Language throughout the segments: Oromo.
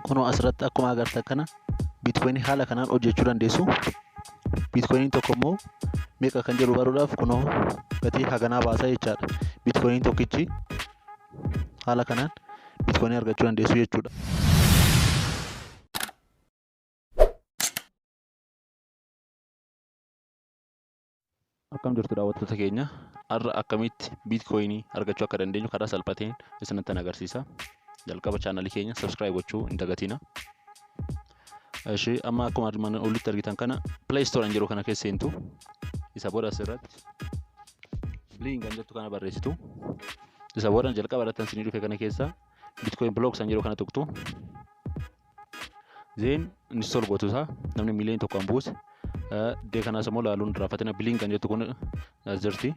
Kunoo asirratti akkuma agartan kana biitkoinii haala kanaan hojjechuu dandeessu. Biitkoiniin tokko immoo meeqa kan jedhu baruudhaaf kunoo gatii haganaa baasaa jechaadha. Biitkoiniin tokkichi haala kanaan biitkoinii argachuu dandeessu jechuudha. Akkam jirtu daawwattoota keenya, har'a akkamitti biitkoinii argachuu akka dandeenyu karaa salphateen isinitti agarsiisa. Jalqaba chaanalii keenya subscribe gochuu hin dagatina. Amma akkuma armaan olitti argitan kana Play Store jedhu kana keessa seentu. Isa booda asirratti link kan jettu kana barreessitu. Isa booda jalqaba irratti isinii dhufe kana keessa Bitcoin Blocks jedhu kana tuqtu. Zeen install gootu isaa namni miiliyoona tokko buuse. Dee kanas immoo laaluun raafatina biliin kan jettu kun as jirti.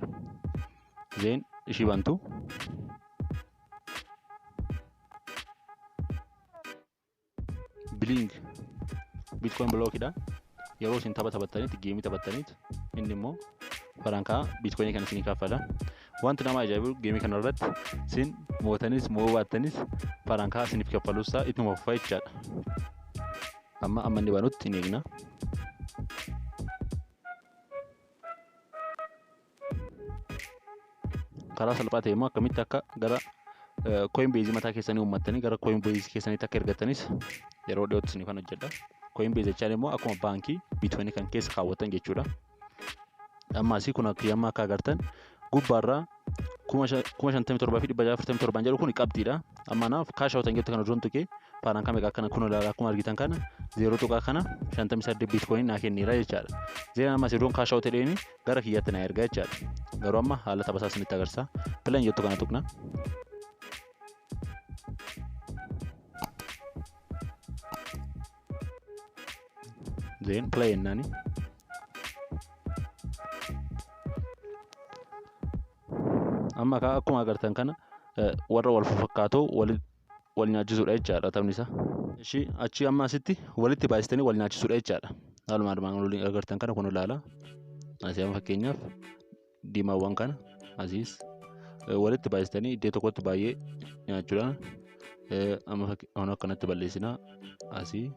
Zeen ishii bantu. Biling Bitcoin blockidha. Yeroo isin taphattanitti geemii taphattanitti inni immoo farankaa Bitcoinii kan isinii kaffala. Wanti nama ajaa'ibu geemii kana irratti isin mootanis moo baattanis farankaa isiniif kaffaluusaa ittuma fufaa jechaadha. Amma inni banutti hin eegna. Karaa salphaa ta'e immoo akkamitti akka gara Coinbase mataa keessanii uummattanii gara Coinbase keessaniitti akka ergattanis yeroo dhiyootti isinii kan hojjedha. Coinbase jechaan immoo akkuma baankii Bitcoin kan keessa kaawwatan jechuudha. Ammaas kun amma akka agartan gubbaarraa 57,647 jedhu kun qabdiidha. Amma naaf kaash awutan jettu kana duran tuqee faaraan kameeqa akkana kun ilaalaa akkuma argitan kana 0 tuqaa kana 58 Bitcoin naa kenneera jechaadha. Zeen ammas iddoon kaash awut jedheen gara kiyyaatti na ergaa jechaadha. Garuu amma haala taphasaa isinitti agarsiisa. Plan jettu kana tuqna. Zeen play nani. Amma akkuma agartan kana warra wal fakkaatoo wal nyaachisuudha jechaadha taphni isaa. Ishii achi amma asitti walitti baay'istanii wal nyaachisuudha jechaadha. Haaluma armaan olii agartan kana kun ilaala. Asii amma fakkeenyaaf diimaawwan kana asiis walitti baay'istanii iddoo tokkotti baay'ee nyaachuudhaan amma akkanatti balleessinaa asii.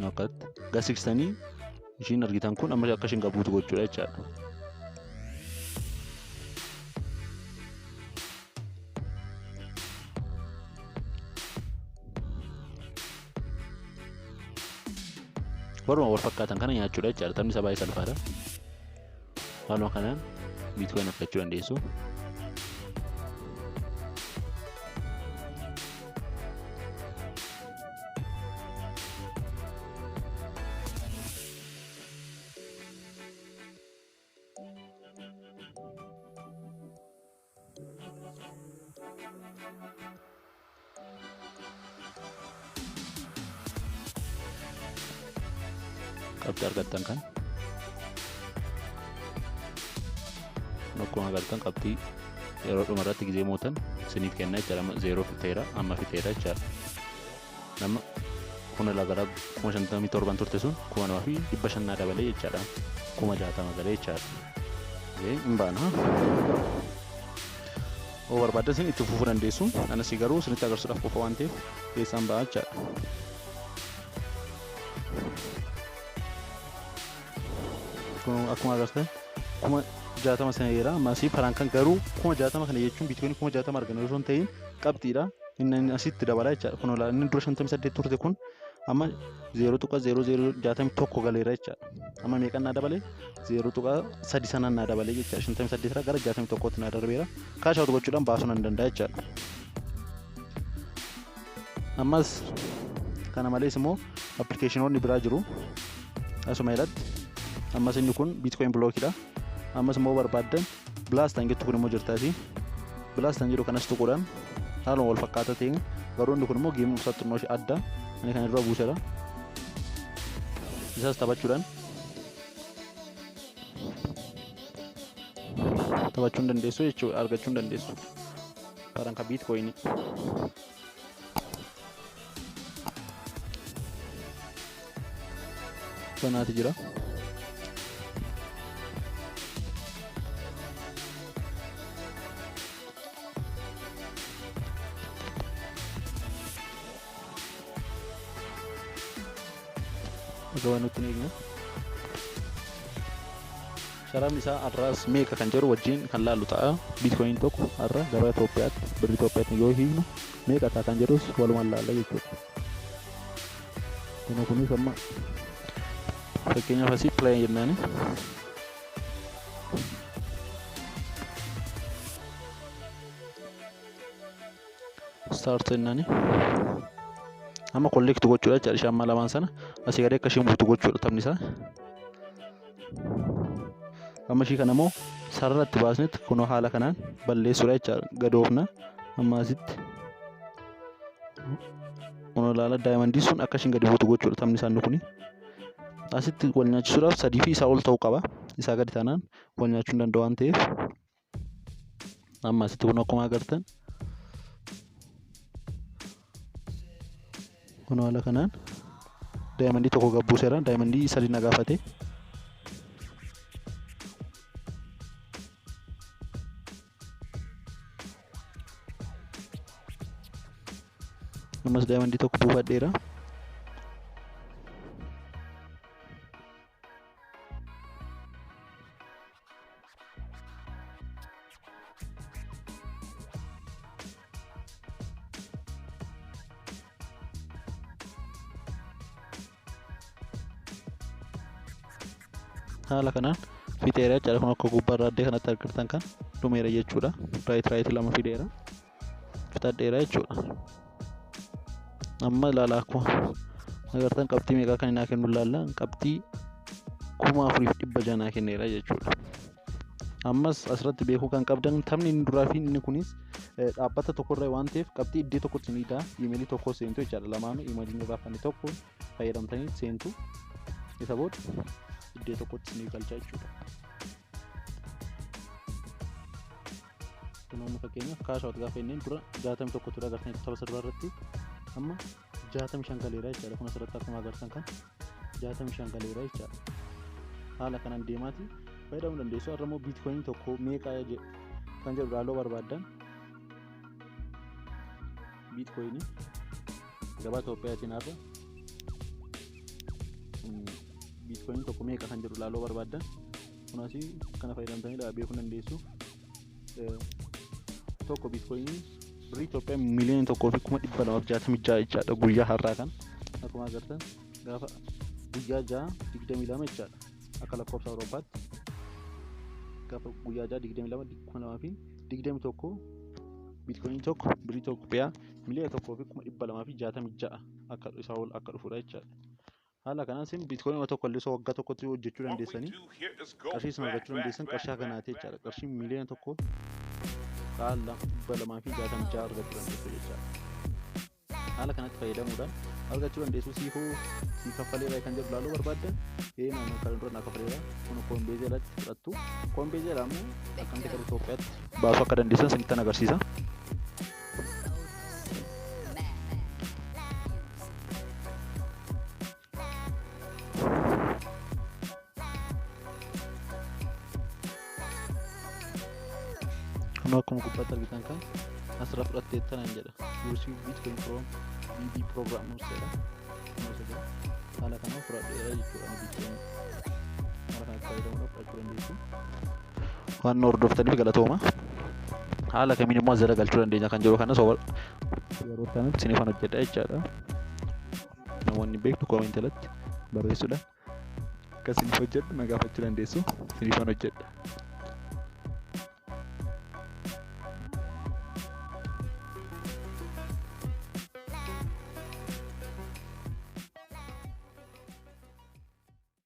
Akkatti gasiksanii ishiin argitan kun amma akka ishiin qabuutu gochuudha jechaadha. Warruma wal fakkaatan kana nyaachuudha jechaadha. Taphni isaa baay'ee salphaadha. Haaluma kanaan Bitcoin argachuu dandeessu. Qabxii argattan kan akkuma agartan qabxii yeroo dhumarratti gizee mootan isiniif kenna jechaadha. 0 fiteera amma fiteera jechaadha. Nama kun gara 57 turte sun 2,500 dabalee jechaadha. 60,000 galee jechaadha. Hin baana. Oo barbaaddan isin itti fufuu dandeessu. Anas garuu isinitti agarsiisuudhaaf qofa waan ta'eef keessaan ba'a jechaadha. Akkuma agartan 60,000 seneera ammasii farankaan garuu 60,000 kana jechuun Bitcoin 60,000 arganna osoo hin ta'in qabxiidha. Inni asitti dabala jechaadha. Kun inni dura 58 turte kun amma 0.0061 galeera jechaadha. Amma meeqa naa dabale 0.3 naa dabale jechaadha. 58 irraa gara 61tti naa darbeera. Kaash awut gochuudhaan baasuu nan danda'a jechaadha. Ammas kana malees immoo appilikeeshinoonni biraa jiru. Asuma irratti ammas inni kun Bitcoin blockidha. Ammas immoo barbaaddan Blast jettu kun immoo jirtaati. Blast jedhu kanas tuquudhaan haaluma wal fakkaataa ta'e garuu inni kun immoo geemii xinnoo ishee adda ani kan irraa buusedha. Isaas taphachuudhaan taphachuu dandeessu jechuudha, argachuu dandeessu. Farankaa Bitcoin kanaati jira. Gabaa nutti eegna. Sharafni isaa har'aas meeqa kan jedhu wajjin kan laallu ta'a. Biitkoyin tokko har'a gabaa Itoophiyaatti birrii Itoophiyaatti yoo hiiknu meeqa ta'a kan jedhus walumaan laalla jechuudha. Kun kunis amma fakkeenyaaf asii play jennaani. Start jennaani. Amma collect gochuudha jechuudha. Ishee amma lamaan sana asii gadee akka isheen buutu gochuudha taphni isaa. Amma ishii kana immoo sararratti baasnetti kunoo haala kanaan balleessuudha jechuudha. Gadoofna amma asitti kunoo laala daayimandii sun akka isheen gadi buutu gochuudha taphni isaa kuni. Asitti wal nyaachisuudhaaf sadii fi isaa ol ta'uu qaba. Isaa gadi taanaan wal nyaachuu hin danda'u waan ta'eef amma asitti kunoo akkuma agartan kunoo haala kanaan daayimandii tokko gabbuuseera. Daayimandii sadii na gaafate. Ammas daayimandii tokko buufadheera. Haala kanaan fixeera jechuudha. Kun akka gubbaarraa addee kanatti argitan kan dhumeera jechuudha. Raayit lama fideera. Fixadheera jechuudha. Amma ilaalaa akkuma agartan qabxii meeqa kan naa kennu ilaalla. Qabxii 4,600 naa kenneera jechuudha. Ammas asirratti beekuu kan qabdan taphni inni duraa fi inni kunis dhaabbata tokkorraa waan ta'eef qabxii iddoo tokkotti ni daa. Iimeelii tokko seentu jechuudha. Lamaanuu iimeelii irraa kan tokko fayyadamtanii seentu. Isa booda iddoo tokkotti ni galcha jechuudha. Kunuun fakkeenyaaf kaashaawwan gaafa inni dura 61 ture agartan tapha sirba irratti amma 65 galeera jechuudha. Kun asirratti akkuma agartan kan 65 galeera jechuudha. Haala kanaan deemaati fayyadamuu dandeessu. Har'a immoo biitkoyin tokko meeqa kan jedhu ilaaluu barbaadan biitkoyinii gabaa Itoophiyaatiin har'a biitkoyin tokko meeqa kan jedhu ilaaluu barbaadan kun asii kana fayyadamtanii beekuu dandeessu. Tokko biitkoyinii birrii Itoophiyaa miliyoona tokkoo fi 266 jechaadha guyyaa har'aa kan akkuma agartan gaafa guyyaa 6/22 jechaadha akka lakkoofsa Awurooppaatti gaafa guyyaa 6/22 biitkoyin tokko birrii Itoophiyaa miliyoona tokkoo fi 266 akka isaa ol akka dhufuudha jechaadha. Haala kanaan sin biitkoyin tokko illee waggaa tokkotti hojjechuu dandeessanii qarshii isin argachuu dandeessan qarshii kanaati jechaadha. Qarshii miliyoona tokko haala 266 argachuu dandeessu jechaadha. Haala kanatti fayyadamuudhaan argachuu dandeessu. Siifuu si kaffaleera kan jedhu ilaaluu barbaaddan naannoo kan dura naa kaffaleera kun Coinbase irratti fudhattu. Coinbase irraa immoo akkamitti gara Itoophiyaatti baasuu akka dandeessan isinitti agarsiisa. Akkuma gubbaatti argitan kan asirra fudhatteettan jedha. You receive Bitcoin from BB program jedha. Haala kanaan fudhadheera jechuudha. Bitcoin haala kanatti fayyadamuudhaaf fudhachuu dandeessu. Waan hordoftaniif galatooma. Haala kamiin immoo asirra galchuu dandeenya kan jedhu kanas yeroo kanatti isiniif hojjedha jechaadha. Namoonni beektu koomentii irratti barreessuudhaan akka isiniif hojjedhu na gaafachuu dandeessu. Isiniif hojjedha.